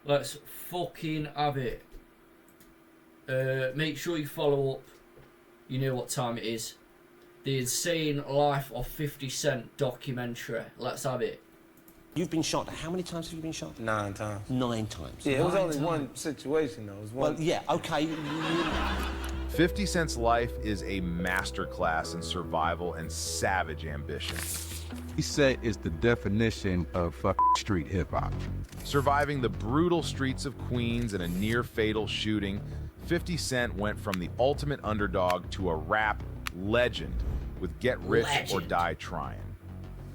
Let's fucking have it. Make sure you follow up. You know what time it is. The Insane Life of 50 Cent documentary. Let's have it. You've been shot. How many times have you been shot? 9 times. 9 times. Yeah, it was only one situation, though. It was one. Well, yeah, okay. 50 Cent's life is a masterclass in survival and savage ambition. He said it's the definition of street hip-hop. Surviving the brutal streets of Queens in a near-fatal shooting, 50 Cent went from the ultimate underdog to a rap legend with Get Rich or Die Trying.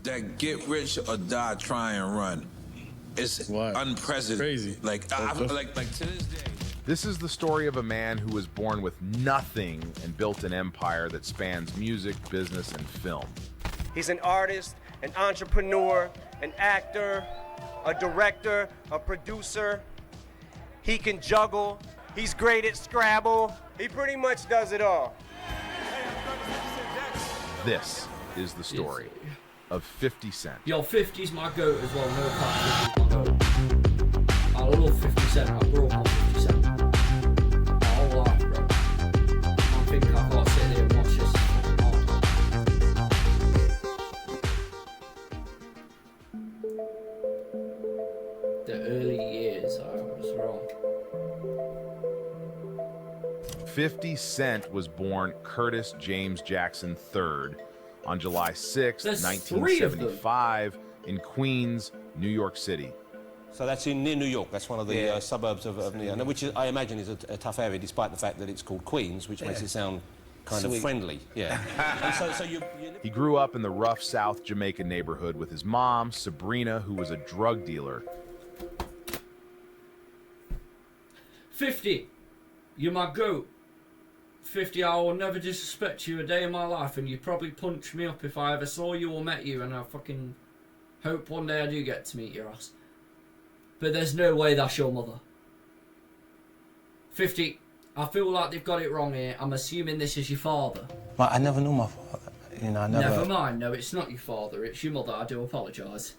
That Get Rich or Die Trying run is unprecedented. Crazy. Like to this day. This is the story of a man who was born with nothing and built an empire that spans music, business, and film. He's an artist, an entrepreneur, an actor, a director, a producer. He can juggle. He's great at Scrabble. He pretty much does it all. This is the story of 50 Cent. Yo, 50's my goat as well. No cap, 50's my goat. I love 50 Cent. I grew up on 50 Cent. My whole life, bro. I think I can't sit there and watch this. The early years, I was wrong. 50 Cent was born Curtis James Jackson III on July 6, 1975 in Queens, New York City. So that's near New York. That's one of the suburbs of New York, which I imagine is a tough area, despite the fact that it's called Queens, which makes it sound kind of friendly. Yeah. And so you He grew up in the rough South Jamaican neighborhood with his mom, Sabrina, who was a drug dealer. 50, you're my goat. 50, I will never disrespect you a day in my life, and you'd probably punch me up if I ever saw you or met you, and I fucking hope one day I do get to meet your ass. But there's no way that's your mother. 50, I feel like they've got it wrong here. I'm assuming this is your father. Well, I never knew my father. You know, I never... Never mind, no, it's not your father, it's your mother. I do apologise.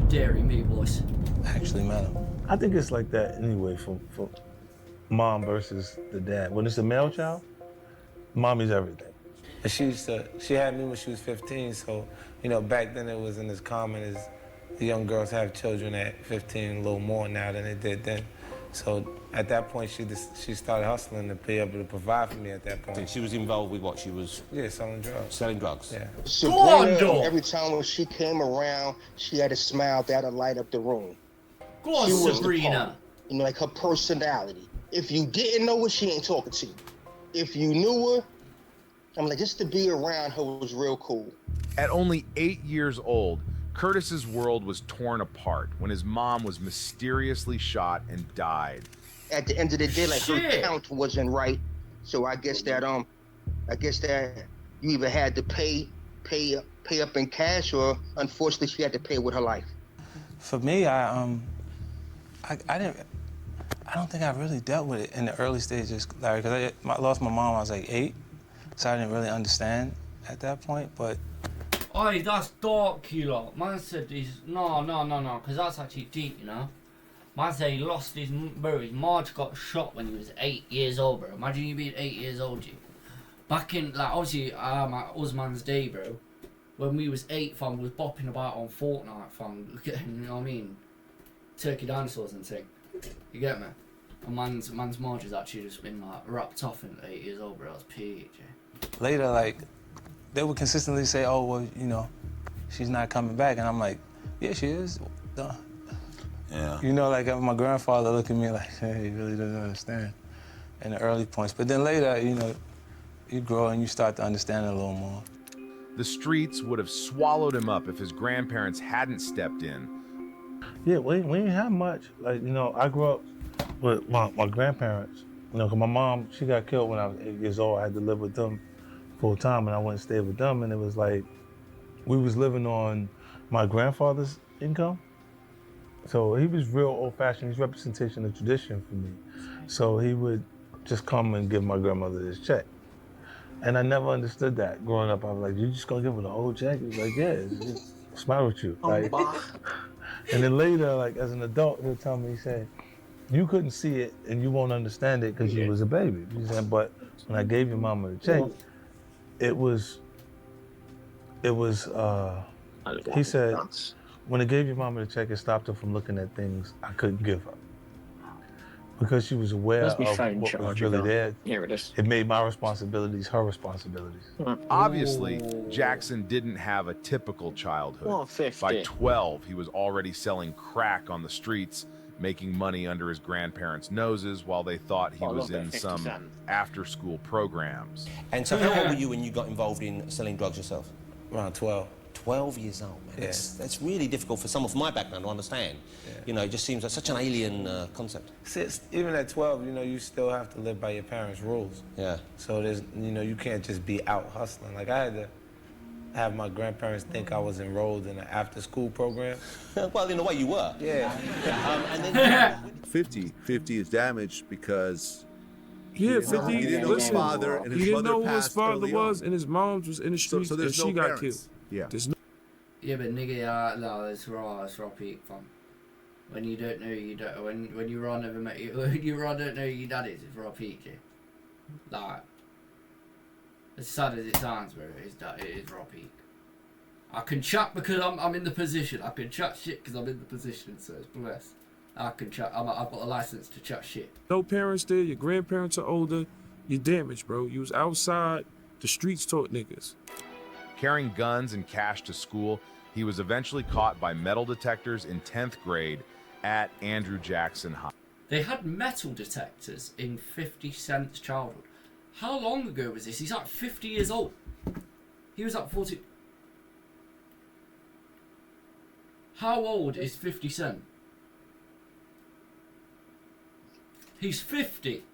Dairy me, boys. Actually met him. I think it's like that anyway for mom versus the dad. When it's a male child, mommy's everything. And she had me when she was 15, so, you know, back then it wasn't as common as the young girls have children at 15, a little more now than they did then. So at that point, she started hustling to be able to provide for me at that point. She was involved with what? She was... Yeah, selling drugs. Selling drugs. Yeah. Sabrina, every time when she came around, she had a smile that'd light up the room. Go on, she was Sabrina. You know, like her personality. If you didn't know her, she ain't talking to you. If you knew her, I'm like, just to be around her was real cool. At only 8 years old, Curtis's world was torn apart when his mom was mysteriously shot and died. At the end of the day, like her count wasn't right, so I guess that you either had to pay up in cash, or unfortunately she had to pay with her life. For me, I don't think I really dealt with it in the early stages, Larry, because I lost my mom when I was like 8, so I didn't really understand at that point, but... Oi, that's dark, you lot. Man said he's... No, because that's actually deep, you know? Man said he lost his... Bro, his Marge got shot when he was 8 years old, bro. Imagine you being 8 years old, you. Back in, like, obviously, my Usman's day, bro. When we was 8, fam, we was bopping about on Fortnite, fam. You know what I mean? Turkey dinosaurs and thing. You get me? And man's Marge has actually just been, like, wrapped off in 8 years old, bro. That's peak, yeah. Later, like... They would consistently say, oh, well, you know, she's not coming back. And I'm like, yeah, she is. Duh. Yeah. You know, like my grandfather looked at me like, hey, he really doesn't understand in the early points. But then later, you know, you grow and you start to understand it a little more. The streets would have swallowed him up if his grandparents hadn't stepped in. Yeah, we didn't have much. Like, you know, I grew up with my grandparents. You know, because my mom, she got killed when I was 8 years old. I had to live with them full time, and I went and stayed with them, and it was like we was living on my grandfather's income. So he was real old-fashioned. He's representation of tradition for me. So he would just come and give my grandmother this check. And I never understood that growing up. I was like, you just gonna give her the whole check? He was like, yeah, What's the matter with you? Like, and then later, like as an adult, he'll tell me, he said, you couldn't see it and you won't understand it because you was a baby. He said, but when I gave your mama the check, it was, he said, when I gave your mama the check, it stopped her from looking at things I couldn't give her. Because she was aware of what was really there, Here it is. it made my responsibilities her responsibilities. Obviously, Jackson didn't have a typical childhood. Oh, 50. By 12, he was already selling crack on the streets, making money under his grandparents' noses while they thought he was in some after-school programs. And so how old were you when you got involved in selling drugs yourself? Around 12. 12 years old, man. Yeah. That's really difficult for someone from my background to understand. Yeah. You know, it just seems like such an alien concept. Even at 12, you know, you still have to live by your parents' rules. Yeah. So there's, you know, you can't just be out hustling. Like I had to have my grandparents think I was enrolled in an after-school program. Well, in a way you were. Yeah. And then 50 is damaged because he didn't know his father, and his mother know who his father was, and his mom was in the streets, so there's and she no got parents. killed. Yeah. Yeah, but nigga, no, it's raw peak, fam. When you don't know you don't, when you raw never met you, when you raw don't know who your dad is, it's raw peak, yeah. Like, as sad as it sounds, bro, it is raw peak. I can chat because I'm in the position. I can chat shit because I'm in the position, so it's blessed. I can chat. I've got a license to chat shit. No parents there. Your grandparents are older. You're damaged, bro. You was outside. The streets taught niggas. Carrying guns and cash to school, he was eventually caught by metal detectors in 10th grade at Andrew Jackson High. They had metal detectors in 50 Cent's childhood. How long ago was this? He's like 50 years old. He was like 40. How old is 50 Cent? He's 50.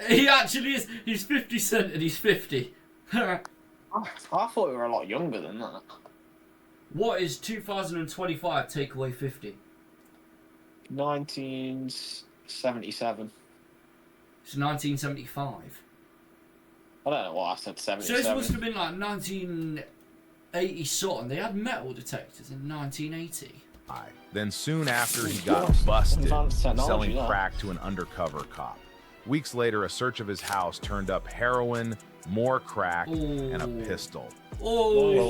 he actually is. He's 50 Cent and he's 50. I thought we were a lot younger than that. What is 2025 take away 50? 1977. It's 1975. I don't know what I said, 77. So this must have been like 1980 something. They had metal detectors in 1980. Then soon after, he got busted selling crack to an undercover cop. Weeks later, a search of his house turned up heroin, more crack, and a pistol. Well,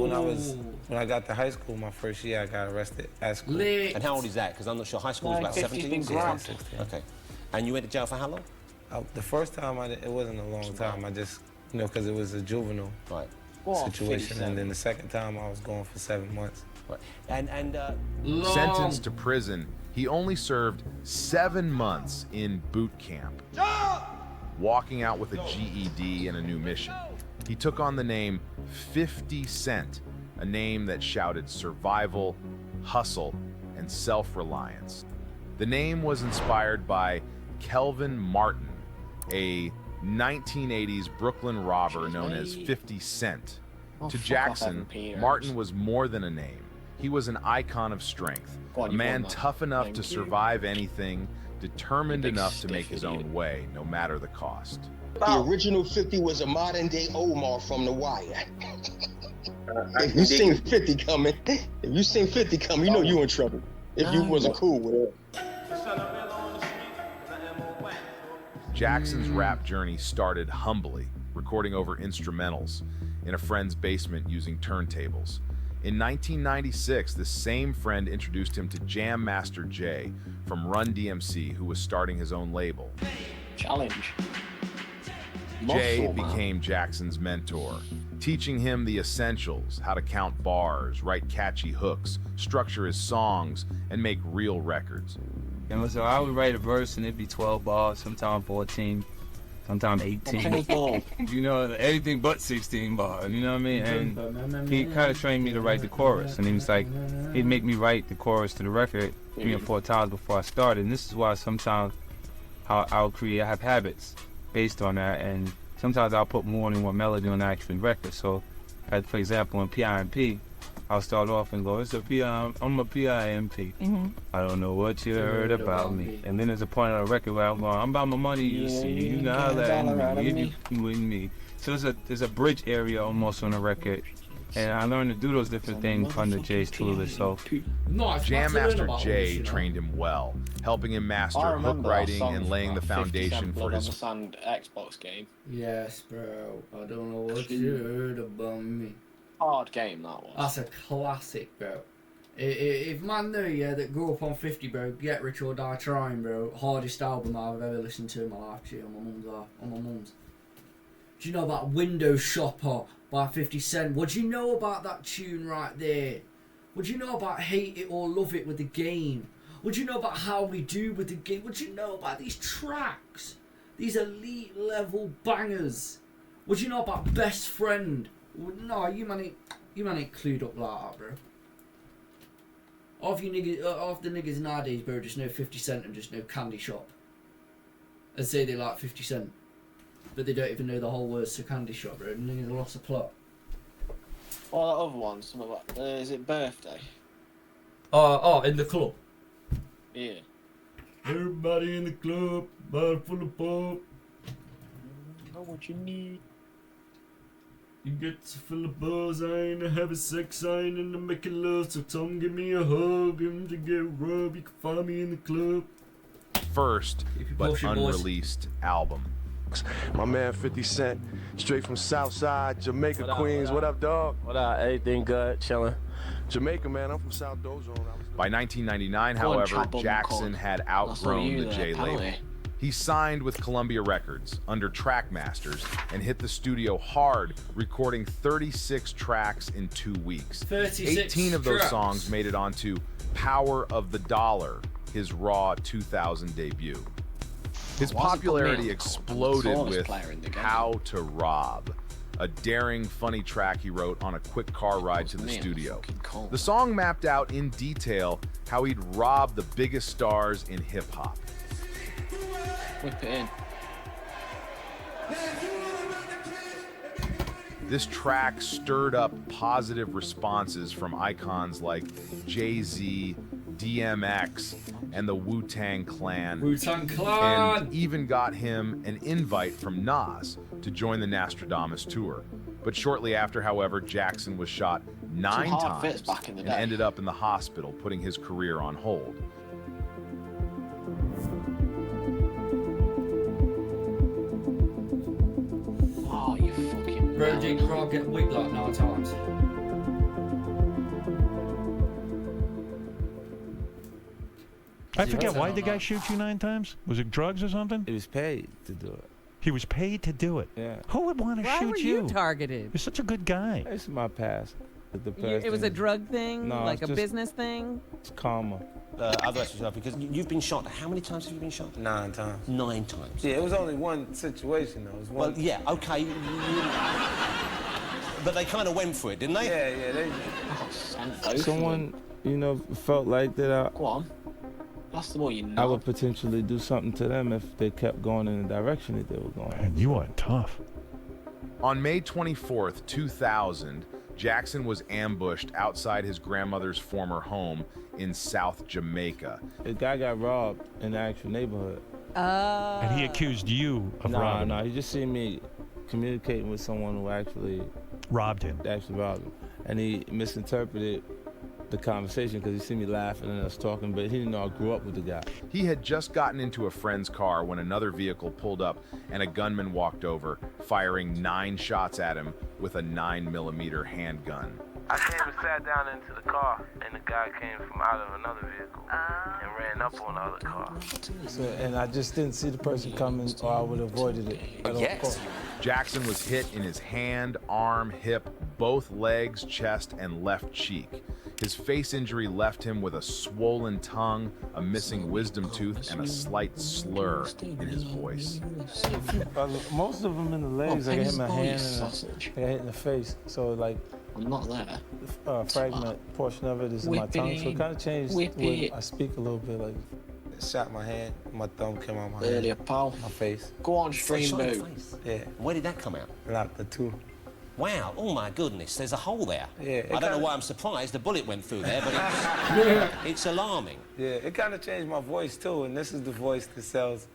when I got to high school, my first year, I got arrested at school. And how old is that? Because I'm not sure. High school is about 17? Yeah, 16. Okay. And you went to jail for how long? The first time, it wasn't a long time. I just, you know, because it was a juvenile situation. And then the second time, I was going for 7 months. Right. Sentenced to prison, he only served 7 months in boot camp, walking out with a GED and a new mission. He took on the name 50 Cent, a name that shouted survival, hustle, and self-reliance. The name was inspired by Kelvin Martin, a 1980s Brooklyn robber known as 50 Cent. To Jackson, Martin was more than a name. He was an icon of strength, a man tough enough to survive anything, determined enough to make his own way, no matter the cost. The original 50 was a modern-day Omar from The Wire. If you seen 50 coming, you know you in trouble. If you wasn't cool with it. Jackson's rap journey started humbly, recording over instrumentals in a friend's basement using turntables. In 1996, the same friend introduced him to Jam Master Jay from Run DMC, who was starting his own label. Challenge. Jay became Jackson's mentor, teaching him the essentials, how to count bars, write catchy hooks, structure his songs, and make real records. You know, so I would write a verse and it'd be 12 bars, sometimes 14, sometimes 18. You know, anything but 16 bars, you know what I mean? And he kind of trained me to write the chorus. And he was like, he'd make me write the chorus to the record 3 or 4 times before I started. And this is why sometimes I have habits based on that. And sometimes I'll put more than one melody on the actual record. So, for example, in PIMP, I'll start off and go, I'm a PIMP. I don't know what you heard about me. And then there's a point on the record where I'm going, I'm about my money, you see. You know that, if you with me. So there's a bridge area almost on the record And I learned to do those different things under Jay's tutelage. So, Jam Master Jay trained him well, helping him master hook writing and laying the foundation for his Sand Xbox game. Yes, bro. I don't know what you heard about me. Hard game that was. That's a classic, bro. If man knew, yeah, that grew up on 50, bro, Get Rich or Die Trying, bro, hardest album I've ever listened to in my life, actually, on my mum's. Do you know about Window Shopper by 50 Cent? What do you know about that tune right there? What do you know about Hate It or Love It with the Game? What do you know about How We Do with the Game? What do you know about these tracks? These elite level bangers. What do you know about Best Friend? No, you man ain't clued up like that, bro. Half the niggas nowadays, bro, just know 50 Cent and just know Candy Shop. And say they like 50 Cent. But they don't even know the whole words to Candy Shop, bro. Niggas lost the plot. Well, that other one, something like, is it Birthday? In the club. Yeah. Everybody in the club, bottle full of pop. Know what you need. You get to fill a buzz, I ain't a having sex, I ain't into making love, so Tom give me a hug, and to get rubbed, you can find me in the club. First, but unreleased album. My man 50 Cent, straight from Southside, Jamaica, Queens. What up, dog? What up? Everything good? Chilling. Jamaica, man. I'm from South Dozone. By 1999, however, Jackson had outgrown the J label. He signed with Columbia Records under Trackmasters and hit the studio hard, recording 36 tracks in 2 weeks. 18 of those songs made it onto Power of the Dollar, his Raw 2000 debut. His popularity exploded with How to Rob, a daring, funny track he wrote on a quick car ride to the studio. The song mapped out in detail how he'd rob the biggest stars in hip-hop. Whip it in. This track stirred up positive responses from icons like Jay-Z, DMX, and the Wu-Tang Clan. Wu-Tang Clan! And even got him an invite from Nas to join the Nostradamus tour. But shortly after, however, Jackson was shot 9 times and ended up in the hospital, putting his career on hold. Oh, you fucking... Bro, did Rob get whipped like 9 times? I forget, why did the guy shoot you 9 times? Was it drugs or something? He was paid to do it. He was paid to do it? Yeah. Who would want to shoot you? Why were you targeted? You're such a good guy. It's my past. It was a drug thing? No, like a just- business thing? It's karma. Other aspects of because you've been shot. How many times have you been shot? 9 times. 9 times. Yeah, it was only one situation, though. It was one. Well, yeah, okay. But they kind of went for it, didn't they? Yeah, they... Someone, you know, felt like that I... Go on. That's the more you know. I would potentially do something to them if they kept going in the direction that they were going. Man, you are tough. On May 24th, 2000, Jackson was ambushed outside his grandmother's former home in South Jamaica. The guy got robbed in the actual neighborhood. And he accused you of robbing No, he just seen me communicating with someone who actually robbed him. Actually robbed him. And he misinterpreted the conversation because he seen me laughing and us talking, but he didn't know I grew up with the guy. He had just gotten into a friend's car when another vehicle pulled up and a gunman walked over, firing 9 shots at him with a 9mm handgun. I came and sat down into the car, and the guy came from out of another vehicle and ran up on the other car. So, and I just didn't see the person coming, or I would have avoided it at all costs. Jackson was hit in his hand, arm, hip, both legs, chest, and left cheek. His face injury left him with a swollen tongue, a missing wisdom tooth, and a slight slur in his voice. Most of them in the legs, I got hit in my hand and I got hit in the face. So like, I'm not there. Fragment portion of it is in my tongue, so it kind of changed when I speak a little bit. Like, shot my hand, my thumb came out my hand. Earlier, pal. My face. Go on, stream Shot in the boo. face? Yeah. Where did that come out? Like the 2. Wow, oh my goodness, there's a hole there. Yeah, I don't know why I'm surprised the bullet went through there, but it's alarming. Yeah, it kind of changed my voice too, and this is the voice that sells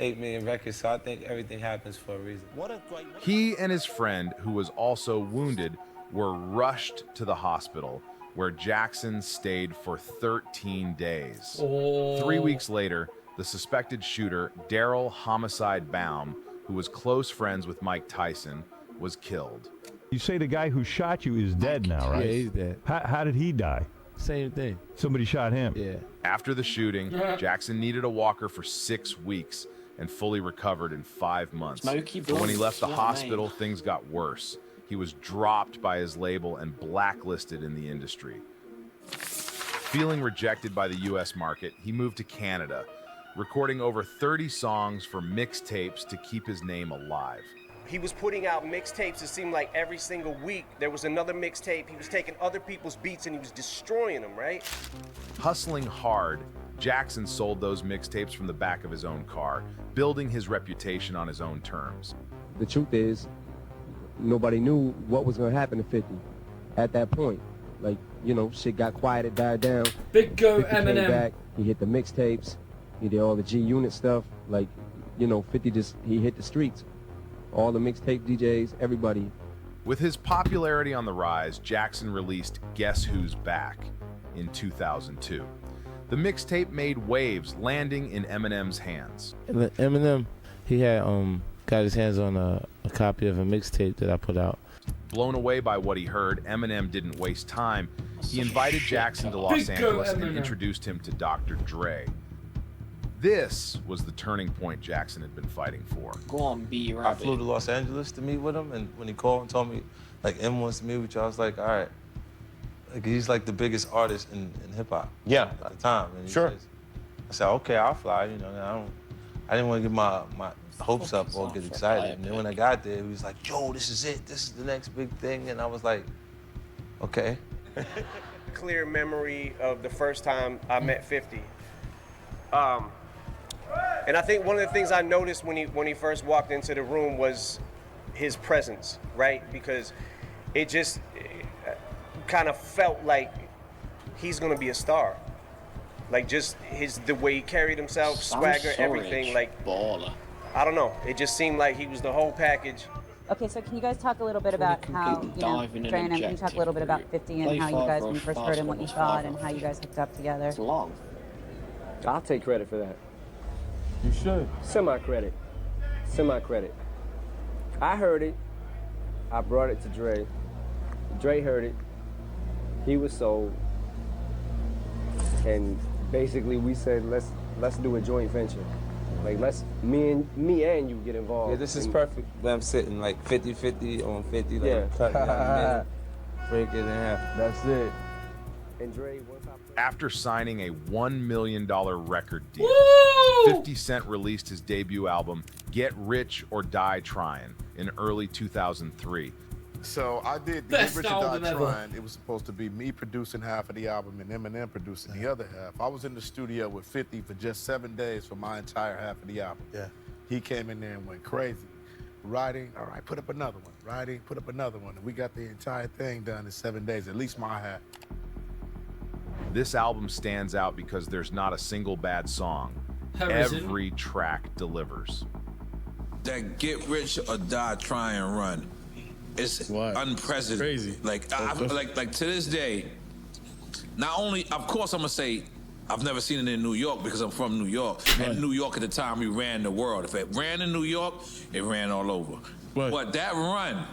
8 million records, so I think everything happens for a reason. What a great... He and his friend, who was also wounded, were rushed to the hospital, where Jackson stayed for 13 days. 3 weeks later, the suspected shooter, Daryl Homicide Baum, who was close friends with Mike Tyson, was killed. You say the guy who shot you is dead now, right? Yeah, he's dead. How did he die? Same thing. Somebody shot him? Yeah. After the shooting, Jackson needed a walker for 6 weeks and fully recovered in 5 months. But when he left the hospital, things got worse. He was dropped by his label and blacklisted in the industry. Feeling rejected by the US market, he moved to Canada, recording over 30 songs for mixtapes to keep his name alive. He was putting out mixtapes, it seemed like every single week there was another mixtape. He was taking other people's beats and he was destroying them, right? Hustling hard, Jackson sold those mixtapes from the back of his own car, building his reputation on his own terms. The truth is, nobody knew what was going to happen to 50 at that point. Like, you know, shit got quiet, it died down. Big go 50 came Eminem. back, he hit the mixtapes, he did all the G-Unit stuff. Like, you know, 50 he hit the streets. All the mixtape DJs, everybody. With his popularity on the rise, Jackson released Guess Who's Back in 2002. The mixtape made waves, landing in Eminem's hands. Eminem, he had got his hands on a copy of a mixtape that I put out. Blown away by what he heard, Eminem didn't waste time. He invited Jackson to Los Angeles and introduced him to Dr. Dre. This was the turning point Jackson had been fighting for. Go on, be I flew to Los Angeles to meet with him, and when he called and told me, like, M wants to meet with you, I was like, all right. Like, he's like the biggest artist in hip-hop. Yeah. At the time. And Sure. I said, okay, I'll fly, you know. I didn't want to get my hopes up or get excited. And then when I got there, he was like, yo, this is it. This is the next big thing. And I was like, okay. Clear memory of the first time I met 50. And I think one of the things I noticed when he first walked into the room was his presence, right? Because it just kind of felt like he's gonna be a star. Like just the way he carried himself, swagger, everything. Like baller. I don't know. It just seemed like he was the whole package. Okay, so can you guys talk a little bit about how, you know, Dre and can you talk a little bit about 50 and how you guys, when you first heard him, what you thought, and how you guys hooked up together? It's long. I'll take credit for that. You should. Semi-credit. Semi-credit. I heard it. I brought it to Dre. Dre heard it. He was sold. And basically we said, let's do a joint venture. Like, me and you get involved. Yeah, this is perfect. I'm sitting like 50-50 on 50, like Yeah. cut down the middle, break it in half. That's it. And Dre, once After signing a $1 million record deal, 50 Cent released his debut album, Get Rich or Die Tryin', in early 2003. So I did Get Rich or Die Tryin'. It was supposed to be me producing half of the album and Eminem producing the other half. I was in the studio with 50 for just 7 days for my entire half of the album. Yeah. He came in there and went crazy. Writing, all right, put up another one. Writing, put up another one. And we got the entire thing done in 7 days, at least my half. This album stands out because there's not a single bad song. Every track delivers. That Get Rich or Die Tryin' Run. It's unprecedented. Crazy. Like, like to this day, not only, of course, I'm gonna say, I've never seen it in New York because I'm from New York. And New York at the time, we ran the world. If it ran in New York, it ran all over. But that run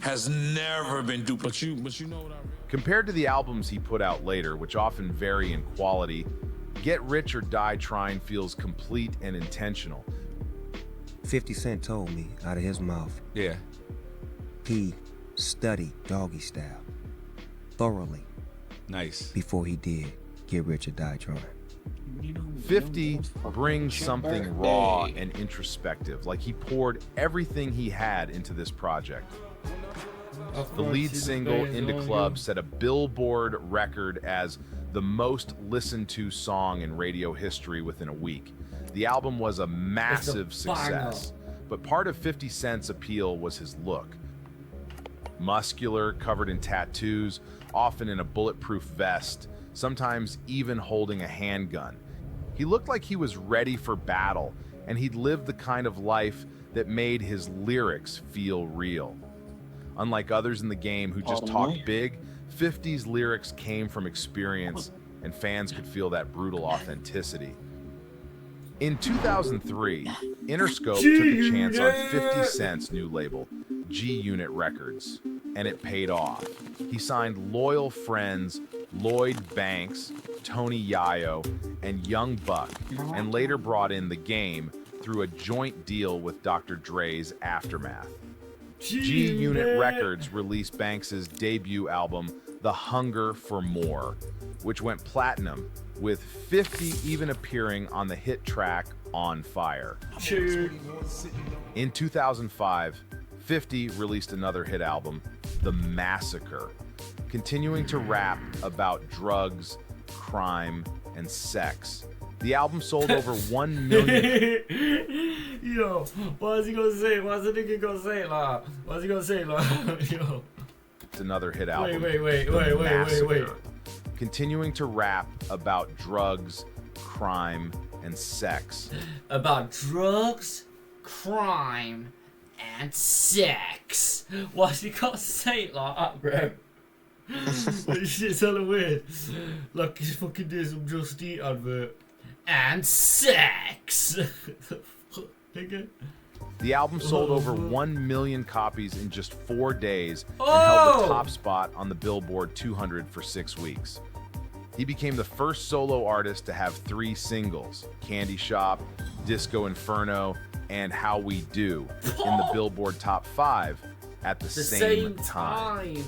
has never been duplicated. But you know what I mean? Compared to the albums he put out later, which often vary in quality, Get Rich or Die Tryin' feels complete and intentional. 50 Cent told me out of his mouth. Yeah. He studied Doggy Style thoroughly. Nice. Before he did Get Rich or Die Tryin'. 50 brings something raw and introspective, like he poured everything he had into this project. The lead single, Into Club, set a Billboard record as the most listened to song in radio history within a week. The album was a massive success, but part of 50 Cent's appeal was his look. Muscular, covered in tattoos, often in a bulletproof vest, sometimes even holding a handgun. He looked like he was ready for battle, and he'd lived the kind of life that made his lyrics feel real. Unlike others in the game who just talked big, 50's lyrics came from experience, and fans could feel that brutal authenticity. In 2003, Interscope took a chance on 50 Cent's new label, G-Unit Records, and it paid off. He signed loyal friends Lloyd Banks, Tony Yayo, and Young Buck, and later brought in The Game through a joint deal with Dr. Dre's Aftermath. G-Unit Records released Banks's debut album, The Hunger for More, which went platinum, with 50 even appearing on the hit track On Fire. In 2005, 50 released another hit album, The Massacre, continuing to rap about drugs, crime, and sex. The album sold over 1 million. Yo, what's he gonna say? What's the nigga gonna say, like? What's he gonna say, like? Yo. It's another hit album. Wait. Continuing to rap about drugs, crime, and sex. About drugs, crime, and sex. Why's he gotta say it like that, bro? This shit's hella weird. Like he's fucking doing some Just Eat advert. And sex. The album sold over 1 million copies in just 4 days and held the top spot on the Billboard 200 for 6 weeks. He became the first solo artist to have 3 singles, Candy Shop, Disco Inferno, and How We Do, in the Billboard Top 5 at the same time.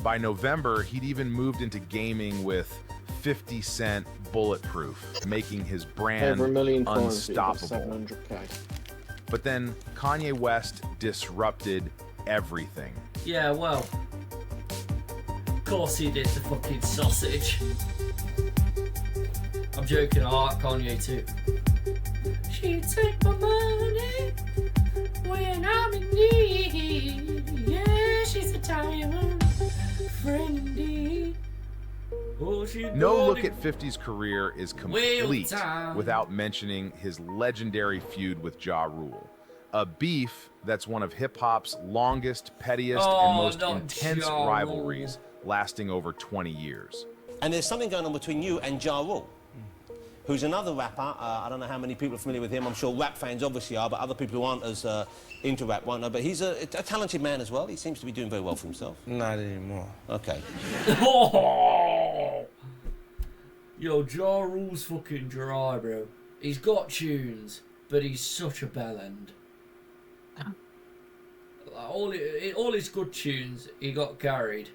By November, he'd even moved into gaming with 50 Cent Bulletproof, making his brand unstoppable. But then Kanye West disrupted everything. Yeah, well, of course he did, the fucking sausage. I'm joking, I like Kanye too. She take my money when I'm in need. Yeah, she's a diamond friend indeed. No look at 50's career is complete without mentioning his legendary feud with Ja Rule. A beef that's one of hip-hop's longest, pettiest, and most intense rivalries, lasting over 20 years. And there's something going on between you and Ja Rule, who's another rapper. I don't know how many people are familiar with him. I'm sure rap fans obviously are, but other people who aren't as into rap won't know. But he's a talented man as well. He seems to be doing very well for himself. Not anymore. Okay. Yo, Ja Rule's fucking dry, bro. He's got tunes, but he's such a bellend. Like, all his good tunes, he got carried.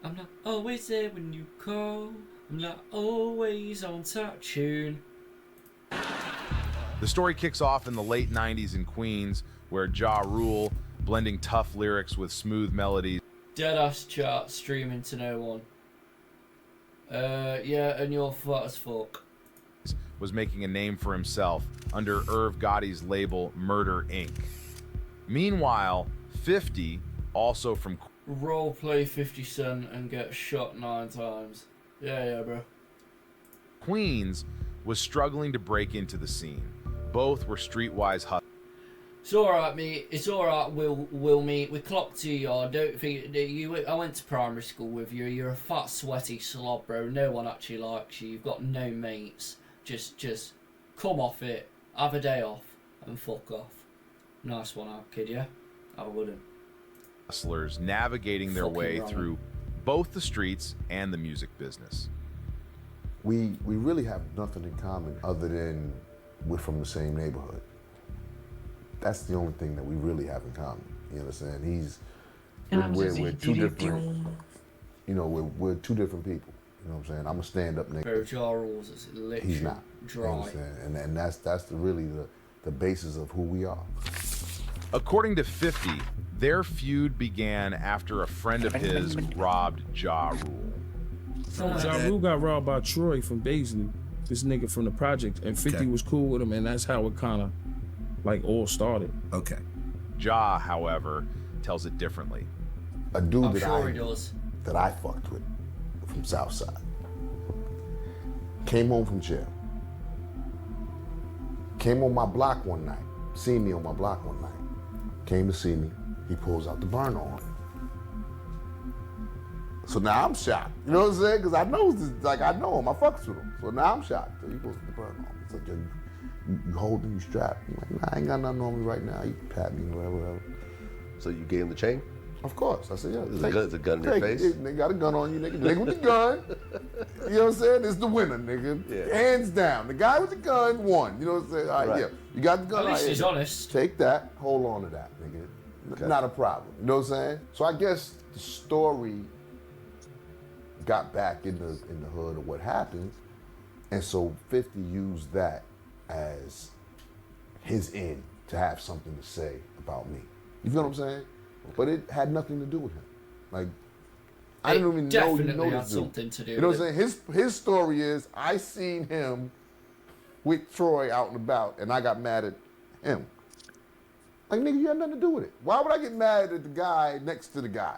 I'm not always there when you call. I'm not always on top tune. The story kicks off in the late 90s in Queens, where Ja Rule, blending tough lyrics with smooth melodies. Deadass chart streaming to no one. Yeah, and you're fat as fuck. Was making a name for himself under Irv Gotti's label Murder Inc. Meanwhile, 50, also from Roleplay 50 Cent and get shot 9 times. Yeah, bro. Queens, was struggling to break into the scene. Both were streetwise hustlers. It's alright, mate. It's alright, we'll meet. We clocked to you. I don't think that you. I went to primary school with you. You're a fat, sweaty slob, bro. No one actually likes you. You've got no mates. Just come off it. Have a day off and fuck off. Nice one out, kid. Yeah, have a good one. Hustlers navigating their way through both the streets and the music business. We really have nothing in common other than we're from the same neighborhood. That's the only thing that we really have in common. You understand? We're two different. You know, we're two different people. You know what I'm saying? I'm a stand-up nigga. Bro, Ja Rule's is literally he's not. Dry. You understand? And that's really the basis of who we are. According to 50, their feud began after a friend of his robbed Ja Rule. Ja Rule got robbed by Troy from Baisley, this nigga from the project, and 50 was cool with him, and that's how it kind of like all started. Okay. Ja, however, tells it differently. A dude that I fucked with from Southside came home from jail. Came on my block one night. Seen me on my block one night. Came to see me. He pulls out the burner on me. So now I'm shocked. You know what I'm saying? Because I know I know him. I fucks with him. So now I'm shocked. So he goes to the burn on me. It's like, you holding, you strapped. I'm like, nah, I ain't got nothing on me right now. You can pat me, whatever. So you gave him the chain? Of course. I said, yeah. There's a gun in your face? They got a gun on you, nigga. The nigga with the gun. You know what I'm saying? It's the winner, nigga. Yeah. Hands down. The guy with the gun won. You know what I'm saying? All right, yeah. You got the gun. At least he's honest. Take that. Hold on to that, nigga. Okay. Not a problem. You know what I'm saying? So I guess the story got back in the hood of what happened. And so 50 used that as his end to have something to say about me. You feel what I'm saying? But it had nothing to do with him. Like, I didn't even know you know this dude. Something to do you know with what I'm saying? His story is, I seen him with Troy out and about, and I got mad at him. Like, nigga, you had nothing to do with it. Why would I get mad at the guy next to the guy?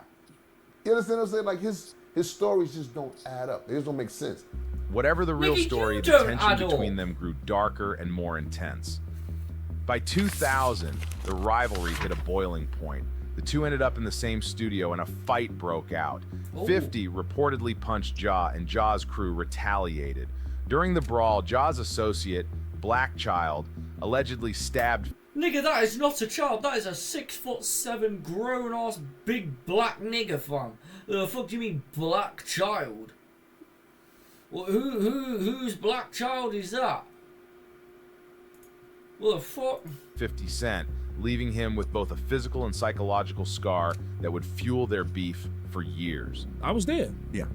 You understand what I'm saying? Like, his stories just don't add up. They just don't make sense. Whatever the real story, the tension between them grew darker and more intense. By 2000, the rivalry hit a boiling point. The two ended up in the same studio and a fight broke out. 50 reportedly punched Ja, and Ja's crew retaliated. During the brawl, Ja's associate, Black Child, allegedly stabbed... Nigga, that is not a child. That is a 6'7" grown-ass big black nigger, fam. The fuck do you mean, Black Child? Well, whose Black Child is that? What the fuck? 50 Cent, leaving him with both a physical and psychological scar that would fuel their beef for years. I was there. Yeah.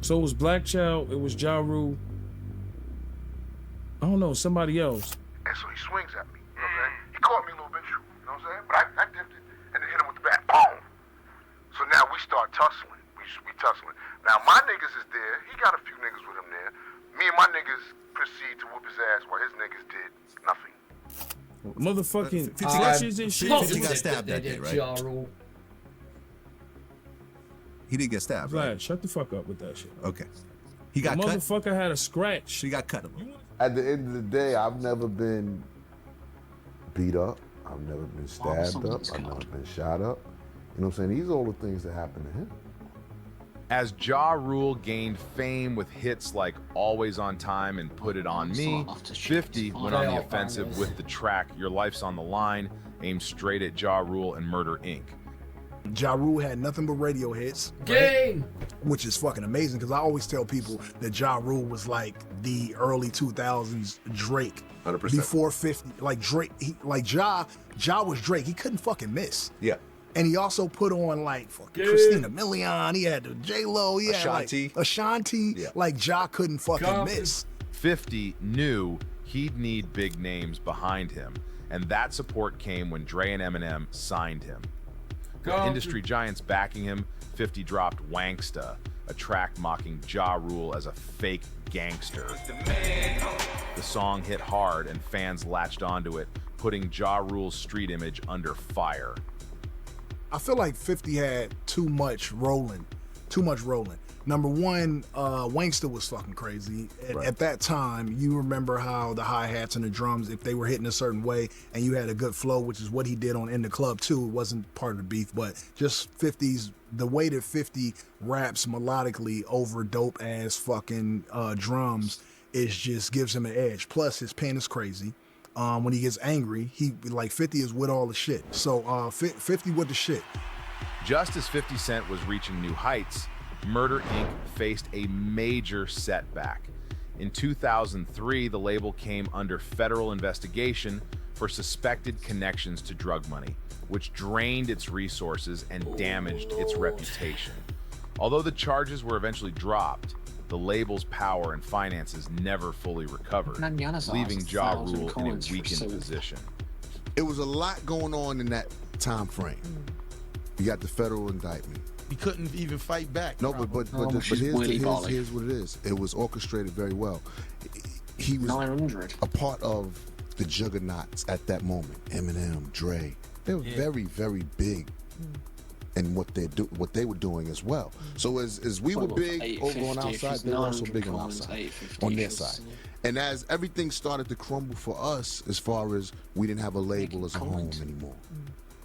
So it was Black Child, it was Ja Rule. I don't know, somebody else. And so he swings at me. You know what I'm saying? He caught me a little bit true. You know what I'm saying? But I dipped it and then hit him with the bat. Boom! So now we start tussling. We tussling. Now my niggas is there. He got a few niggas with him there. Me and my niggas proceed to whoop his ass while his niggas did nothing. Motherfucking 50 got stabbed that day, right? He didn't get stabbed, right? Vlad, shut the fuck up with that shit. Okay. He got the cut? motherfucker had a scratch. He got cut. At the end of the day, I've never been beat up. I've never been stabbed up. I've never been shot up. You know what I'm saying? These are all the things that happened to him. As Ja Rule gained fame with hits like Always on Time and Put It On Me, 50 went on the offensive with the track Your Life's on the Line, aimed straight at Ja Rule and Murder Inc. Ja Rule had nothing but radio hits. Game! Which is fucking amazing, because I always tell people that Ja Rule was like the early 2000s Drake. 100%. Before 50. Like Drake, Ja was Drake. He couldn't fucking miss. Yeah. And he also put on like fucking Christina Milian. He had the J-Lo. He had Ashanti. Like Ashanti. Yeah. Like Ja couldn't fucking miss. 50 knew he'd need big names behind him, and that support came when Dre and Eminem signed him. With industry giants backing him, 50 dropped Wanksta, a track mocking Ja Rule as a fake gangster. The song hit hard and fans latched onto it, putting Ja Rule's street image under fire. I feel like 50 had too much rolling. Number one, Wanksta was fucking crazy. At that time, you remember how the hi-hats and the drums, if they were hitting a certain way and you had a good flow, which is what he did on In the Club too, it wasn't part of the beef, but just 50's, the way that 50 raps melodically over dope ass fucking drums is just gives him an edge. Plus his pen is crazy. When he gets angry, he like 50 is with all the shit. So 50 with the shit. Just as 50 Cent was reaching new heights, Murder Inc. faced a major setback. In 2003, the label came under federal investigation for suspected connections to drug money, which drained its resources and damaged its reputation. Although the charges were eventually dropped, the label's power and finances never fully recovered, leaving Ja Rule in a weakened position. It was a lot going on in that time frame. You got the federal indictment. He couldn't even fight back. No, but here's what it is. It was orchestrated very well. He was 900. a part of the juggernauts at that moment. Eminem, Dre. They were very, very big in what they were doing as well. So as we were big over on our side, they were also big on our side, on their side. And as everything started to crumble for us, as far as we didn't have a label as a home anymore.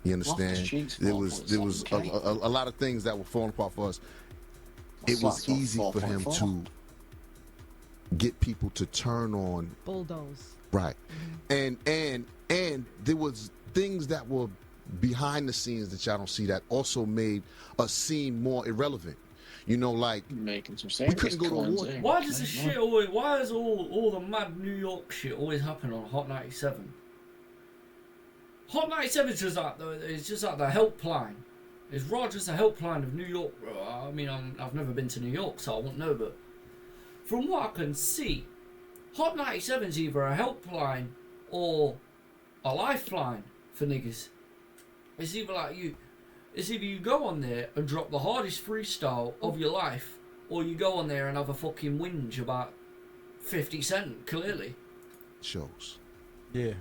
You understand? There was a lot of things that were falling apart for us. it was easy for him to get people to turn on bulldoze. Right. And there was things that were behind the scenes that y'all don't see that also made us seem more irrelevant. You know, like making some we couldn't go to war. Why does this shit always? Why does all the mad New York shit always happen on Hot 97? Hot 97 is just like the helpline. It's Rogers the helpline of New York. I mean, I've never been to New York, so I won't know. But from what I can see, Hot 97 is either a helpline or a lifeline for niggas. It's either like it's either you go on there and drop the hardest freestyle of your life, or you go on there and have a fucking whinge about 50 Cent, clearly. Shows. Yeah.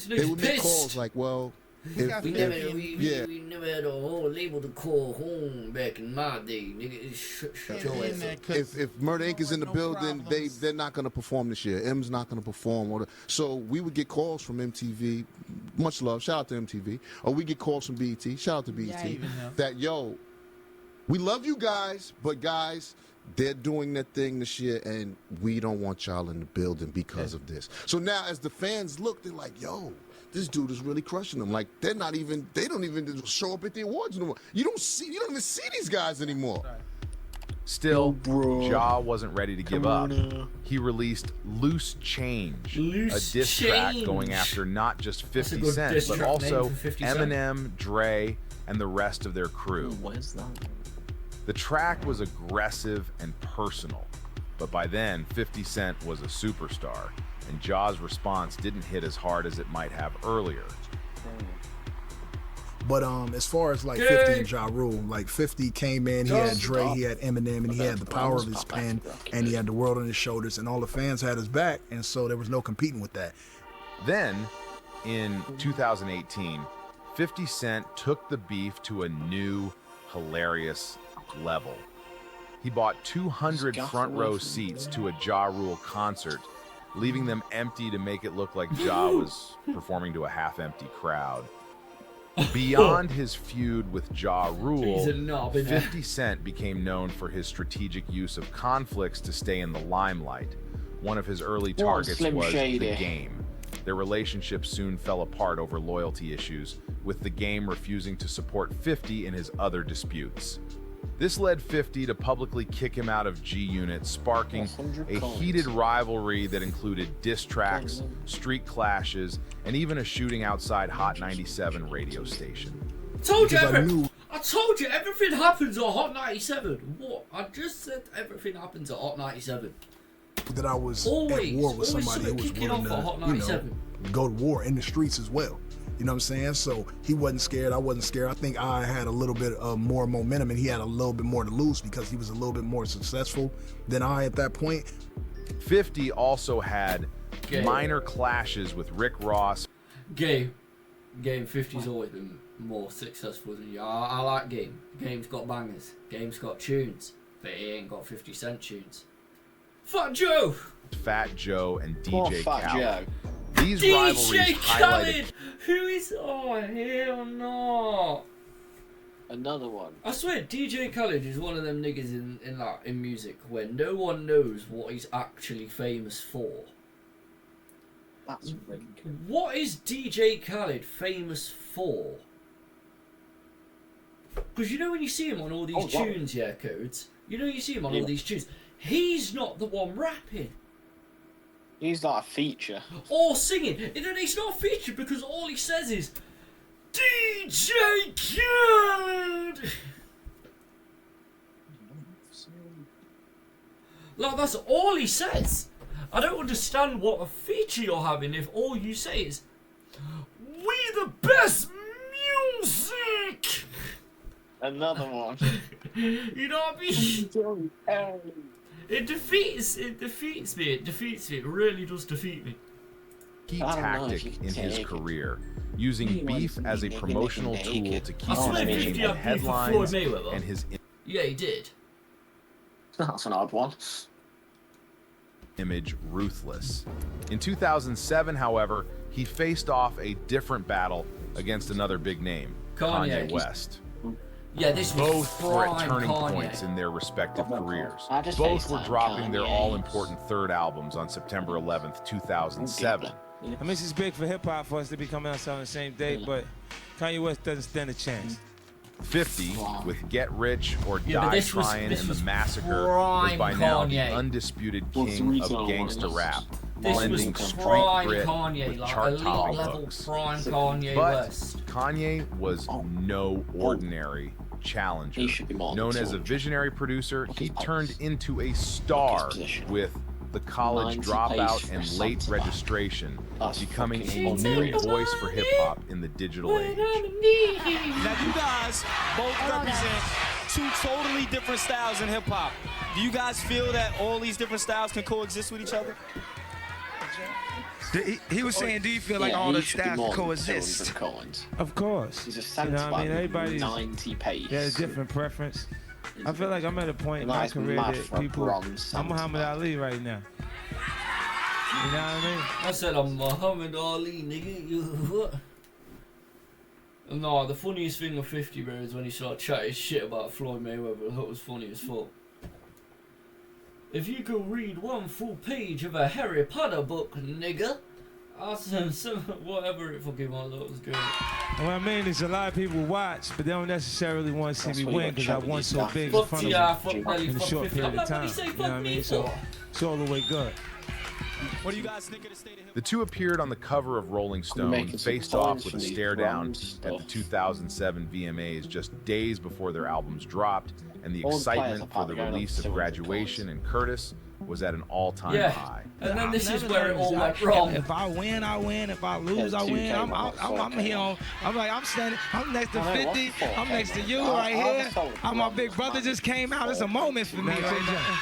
They would make calls like, well, we never had a whole label to call home back in my day, nigga. Shut your ass up. If Murder Inc. is in the building, they're not going to perform this year. M's not going to perform. So we would get calls from MTV. Much love. Shout out to MTV. Or we get calls from BET. Shout out to BET. That, yo, we love you guys, but guys, they're doing their thing this year, and we don't want y'all in the building because of this. So now as the fans look, they're like, yo, this dude is really crushing them. Like, they don't even show up at the awards no more. You don't even see these guys anymore. Still, Ja wasn't ready to give up. He released Loose Change, a diss track going after not just 50 Cent, but also Eminem, Dre, and the rest of their crew. Where's that? The track was aggressive and personal, but by then, 50 Cent was a superstar, and Ja's response didn't hit as hard as it might have earlier. But as far as like 50 and Ja Rule, like 50 came in, he had Dre, he had Eminem, and he had the power of his pen, and he had the world on his shoulders, and all the fans had his back, and so there was no competing with that. Then, in 2018, 50 Cent took the beef to a new, hilarious level. He bought 200 front row seats to a Ja Rule concert, leaving them empty to make it look like Ja was performing to a half-empty crowd. Beyond his feud with Ja Rule, 50 Cent became known for his strategic use of conflicts to stay in the limelight. One of his early targets was The Game. Their relationship soon fell apart over loyalty issues, with The Game refusing to support 50 in his other disputes. This led 50 to publicly kick him out of G-Unit, sparking a heated rivalry that included diss tracks, street clashes, and even a shooting outside Hot 97 radio station. I told you everything happens at Hot 97. What? I just said everything happens at Hot 97. That I was always, at war with somebody who was kicking willing off at Hot 97. Go to war in the streets as well. You know what I'm saying? So he wasn't scared. I wasn't scared. I think I had a little bit of more momentum, and he had a little bit more to lose because he was a little bit more successful than I at that point. 50 also had minor clashes with Rick Ross. Game 50's always been more successful than you. I like Game. Game's got bangers. Game's got tunes, but he ain't got 50 Cent tunes. Fat Joe! Fat Joe and DJ Fat Khaled. Joe. These DJ rivalries Khaled! highlighted. Who is? Oh, hell no! Another one. I swear, DJ Khaled is one of them niggas in music where no one knows what he's actually famous for. That's rigged. What is DJ Khaled famous for? Because you know when you see him on all these tunes, Codes. You know you see him on all these tunes. He's not the one rapping. He's like a feature. Or singing. And then he's not a feature because all he says is DJ Khaled. Like, that's all he says. I don't understand what a feature you're having if all you say is "We the best music." Another one. You know what I mean? It defeats me. It defeats me. It really does defeat me. Key tactic in his career, using beef as a promotional tool to keep his name in headlines and his. Yeah, he did. That's an odd one. Image ruthless. In 2007, however, he faced off a different battle against another big name, Kanye West. Yeah, this was Both were at prime turning Kanye. points in their respective careers. I just Both were FaceTime dropping their Kanye. all-important third albums on September 11th, 2007. I mean, it's big for hip hop for us to be coming out on the same date, but Kanye West doesn't stand a chance. 50 with Get Rich or Yeah, but Die this was- Trying this and was The Massacre was by prime now the Kanye. undisputed Well, king three of songs. gangster rap, This was blending street prime grit Kanye, with like chart-topping elite level hooks. prime Kanye But West. Kanye was no ordinary challenger. He should be more than Known as a 200. visionary producer, he turned into a star with The College 90 Dropout pace and for Late Santa. Registration, That's becoming a fucking new unreal. voice for hip-hop in the digital age. Now you guys both represent two totally different styles in hip hop. Do you guys feel that all these different styles can coexist with each other? He was saying, do you feel like all the styles can coexist? Of course. He's a You Santa know what I mean? man, Everybody's 90 pace. got a different preference. I feel like I'm at a point in my Nice career mad that for a people, bronze I'm Muhammad Ali right now. You know what I mean? I said I'm Muhammad Ali, nigga. You what? No, the funniest thing of 50, bro, is when he started chatting shit about Floyd Mayweather. That was funny as fuck. If you could read one full page of a Harry Potter book, nigga, I said whatever it fucking was. That was good. What I mean is a lot of people watch, but they don't necessarily want to see me win because I won so big in Fuck front TR, of fuck them Nelly, in a fuck short 50. period I'm of like, what time. do you say You know fuck what I me mean? So for? it's all the way good. What do you guys think of the state of hip The two appeared on the cover of Rolling Stone, making some faced off points with a from these stare down drums at the 2007 VMAs just days before their albums dropped, and the All the players excitement are for probably the going up release to of 200 Graduation and Curtis was at an all-time Yeah, high. and then this is Never where it all knows. went wrong. If I win, I win. If I lose, I win. I'm here on. I'm like, I'm standing. I'm next to 50. I'm next to you right here. My big brother just came out. It's a moment for me right now.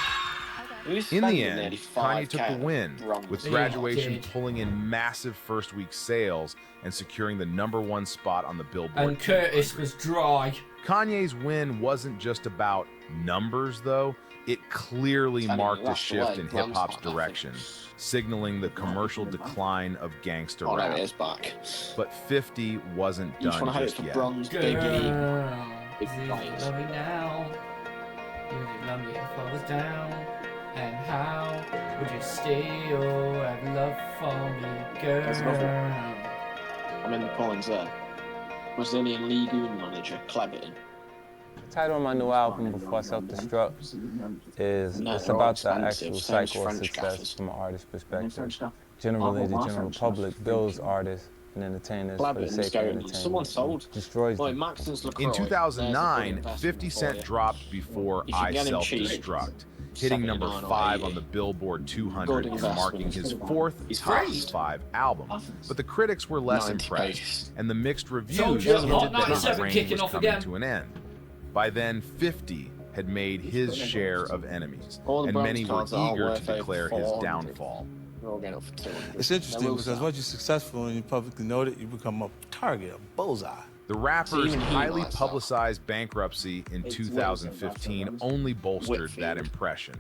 In the end, Kanye took the win, with Graduation pulling in massive first-week sales and securing the #1 spot on the Billboard. And Curtis was dry. Kanye's win wasn't just about numbers, though. It clearly marked a shift in hip-hop's direction, signaling the commercial decline of gangster Oh, rap. there it is back. But 50 wasn't You done want to hope just for yet. bronze, Girl, biggie, is big it plays. love me now? Would you love me if I was down? And how would you still have love for me, There's another girl? I'm in the points there. Brazilian League manager, Cleverton. The title of my new album, Before Self-Destruct, is No, it's they're all about the expensive. actual Same as cycle of French success gaffers. from an artist's perspective. stuff. Generally, the Oh, general French stuff. public builds artists and entertainers for the Cleverton's sake of going. entertainment. Someone sold. Destroys Boy, them. Maxton's LaCroix. In There's a good 2009, investment 50 for Cent you. dropped Before If you I get him cheap, Self-Destruct, hitting number 79 or 5 80. on the Billboard Good 200 and investment. marking his fourth He's top great. 5 album. But the critics were less 90 impressed, pace. and the mixed reviews Soldier, hinted Hot that his 97 reign kicking was off coming again. to an end. By then, 50 had made his share of enemies, All the and bronze many were cards are eager worth to over declare his 400. downfall. We're all getting up for 200. It's They interesting will because sell. once you're successful and you're publicly noted, you become a target, a bullseye. The rapper's even he highly likes that. publicized bankruptcy in It's 2015 Wilson, only bolstered Whitfield. that impression.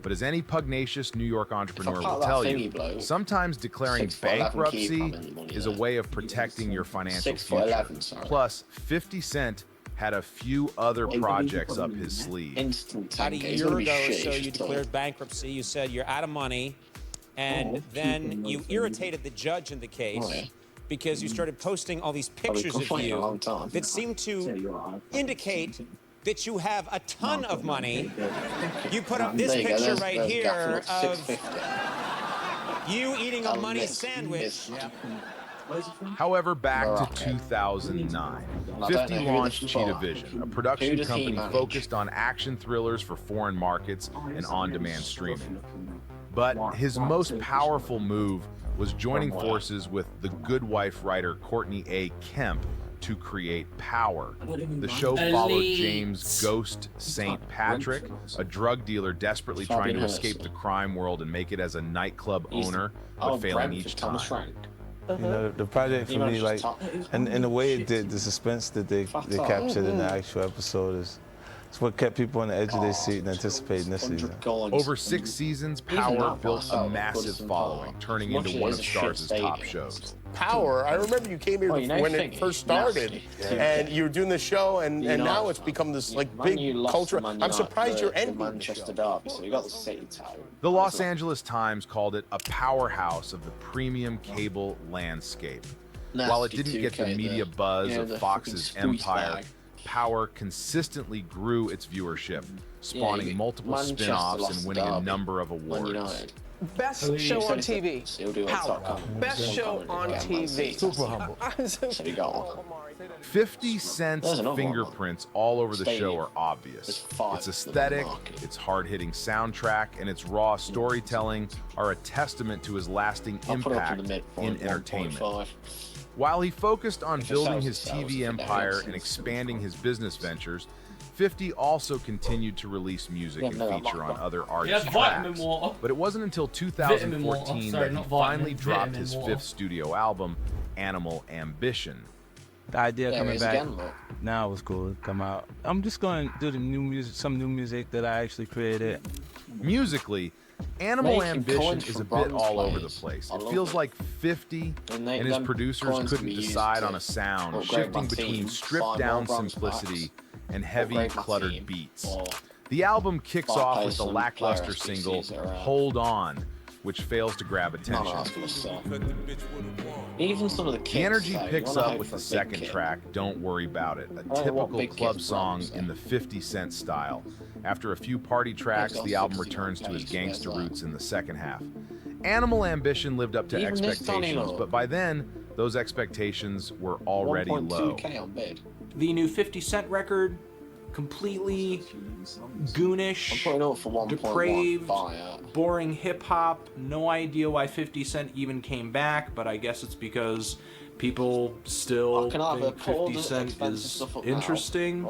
But as any pugnacious New York entrepreneur cut will that tell thing he you, blows, sometimes declaring 6'11" bankruptcy keep having money is a there. way of protecting your financial 6'11", future. sorry. Plus, 50 Cent had a few other projects up his sleeve. Instant About a 10K. It's year gonna ago be or shit so, if you you tell declared bankruptcy. You said you're out of money, and then you irritated the judge in the case Oh, yeah. because you started posting all these pictures of complaining a long you time. that seem to indicate that you have a ton of money. You put up this There you go, picture there's- right there's here Gaffney at of 650. you eating a Oh, money miss, sandwich. miss. However, back to Morocco. 2009, I 50 don't know who launched this is Cheetah for. Vision, a Who production does he company manage? focused on action thrillers for foreign markets and on-demand streaming. But his most powerful move was joining forces with The Good Wife writer Courtney A. Kemp to create Power. The show followed Elite. James Ghost St. Patrick, a drug dealer desperately trying to escape the crime world and make it as a nightclub owner, but failing each time. You know, the project for me, like, and the way it did, the suspense that they captured in the actual episode is, It's what kept people on the edge of their seat and anticipating this season. Over 6 seasons, Power built a massive following, turning into one of Starz' top shows. Power, I remember you came here when it first started, and you were doing the show, and now it's become this like big culture. I'm surprised you're ending Manchester Derby, so you got the city tower. The Los Angeles Times called it a powerhouse of the premium cable landscape. While it didn't get the media buzz of Fox's Empire, Power consistently grew its viewership, spawning multiple spin-offs and winning a number of awards. Best show on TV. Power. Best show on TV. Super humble. 50 Cent's fingerprints all over the show are obvious. Its aesthetic, its hard-hitting soundtrack, and its raw storytelling are a testament to his lasting impact in entertainment. While he focused on building his TV empire and expanding his business ventures, 50 also continued to release music and feature on other artists' tracks. But it wasn't until 2014 that he finally dropped his 5th studio album, Animal Ambition. The idea coming back now was cool to come out. I'm just going to do the new music, some new music that I actually created. Musically, Animal Ambition is a bit all over the place. It feels like 50 and his producers couldn't decide on a sound, shifting between stripped-down simplicity and heavy, cluttered beats. The album kicks off with the lackluster single, Hold On, which fails to grab attention. Even some of the energy picks up with the second track, Don't Worry About It, a typical club song in the 50 Cent style. After a few party tracks, the album returns to its gangster roots in the second half. Animal Ambition lived up to expectations, but by then, those expectations were already low. The new 50 Cent record, completely goonish, depraved, boring hip-hop. No idea why 50 Cent even came back, but I guess it's because people still think 50 Cent is interesting.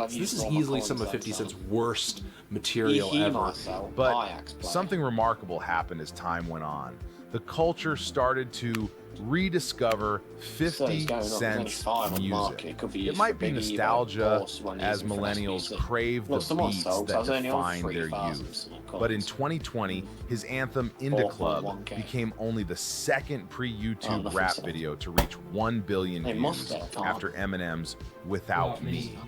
This is easily some of 50 Cent's worst material ever. But something remarkable happened as time went on. The culture started to rediscover 50 Cent's music. It might be nostalgia as millennials crave the beats that defined their youth. But in 2020, his anthem Into Club became only the second pre-YouTube rap video to reach 1 billion views after Eminem's Without Me.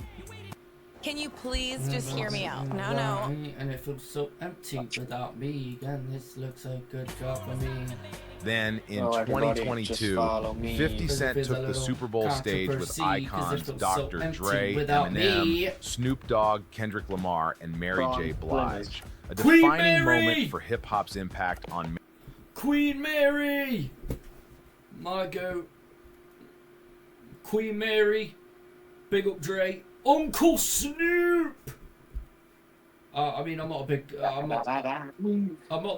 Can you please just hear me out? No. And it feels so empty without me. Again, this looks a good job for me. Then in 2022, 50 Cent took the Super Bowl stage with icons Dr. Dre, Eminem, Snoop Dogg, Kendrick Lamar, and Mary J. Blige. A defining moment for hip-hop's impact on Queen Mary! My goat. Queen Mary. Big up Dre. Uncle Snoop! I mean, I'm not the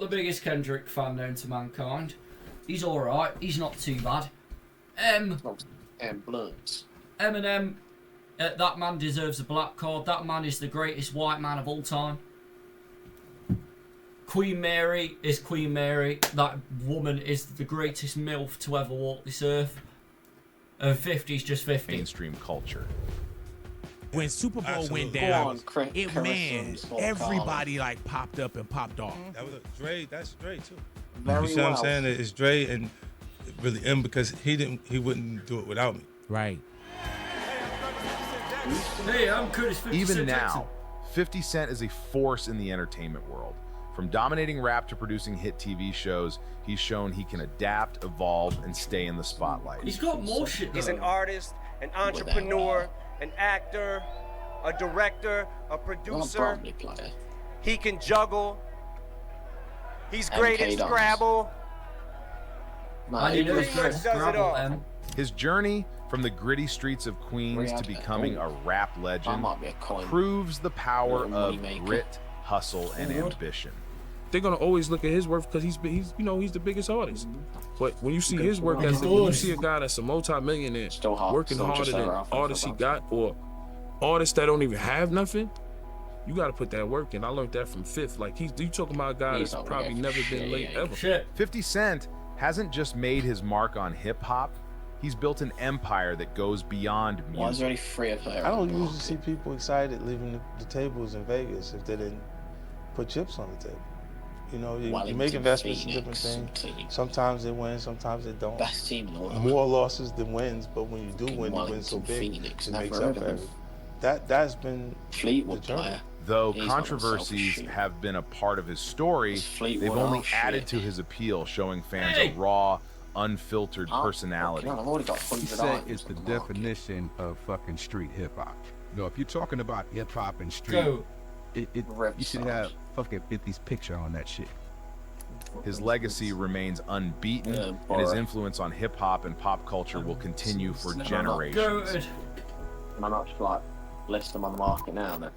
biggest Kendrick fan known to mankind. He's alright. He's not too bad. Eminem, that man deserves a black card. That man is the greatest white man of all time. Queen Mary is Queen Mary. That woman is the greatest MILF to ever walk this earth. And 50's just 50. Mainstream culture. When Super Bowl went down, everybody like popped up and popped off. That was Dre. That's Dre too. You see what I'm saying? It's Dre and really M because he wouldn't do it without me. Right. Hey, I'm Curtis 50 Even Cent now, Jackson. 50 Cent is a force in the entertainment world. From dominating rap to producing hit TV shows, he's shown he can adapt, evolve, and stay in the spotlight. He's got more shit though. He's an artist, an entrepreneur, an actor, a director, a producer. He can juggle. He's great at Scrabble. He pretty much does it all. His journey from the gritty streets of Queens to becoming a rap legend proves the power of grit, hustle, and ambition. They're gonna always look at his work because he's the biggest artist. But when you see his work ethic, when you see a guy that's a multi-millionaire working harder than artists he got, or artists that don't even have nothing, you gotta put that work in. I learned that from Fifth. Like you talking about a guy that's probably never been late ever. 50 Cent hasn't just made his mark on hip hop, He's built an empire that goes beyond music. Why is there only 3 of her? I don't usually see people excited leaving the tables in Vegas if they didn't put chips on the table. You know, you make investments in different things. Sometimes they win, sometimes they don't. Best team in the world. More losses than wins, but when you do win, you win so big, it makes up for everything. That's been Fleetwood player. Though controversies have been a part of his story, they've only added to his appeal, showing fans a raw, unfiltered personality. He said it's the definition of fucking street hip hop. You know, if you're talking about hip hop and street, you should have fucking 50's picture on that shit. His legacy remains unbeaten, and his influence on hip hop and pop culture will continue for generations. Can I not just like list them on the market now then?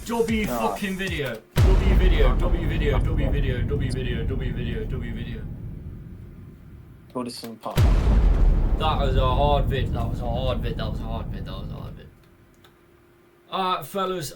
W fucking video. W video. W video. W video. W video. W video. W video. Goodison Pop. That was a hard vid. That was a hard vid. That was a hard vid. That was a hard vid. Alright, fellas.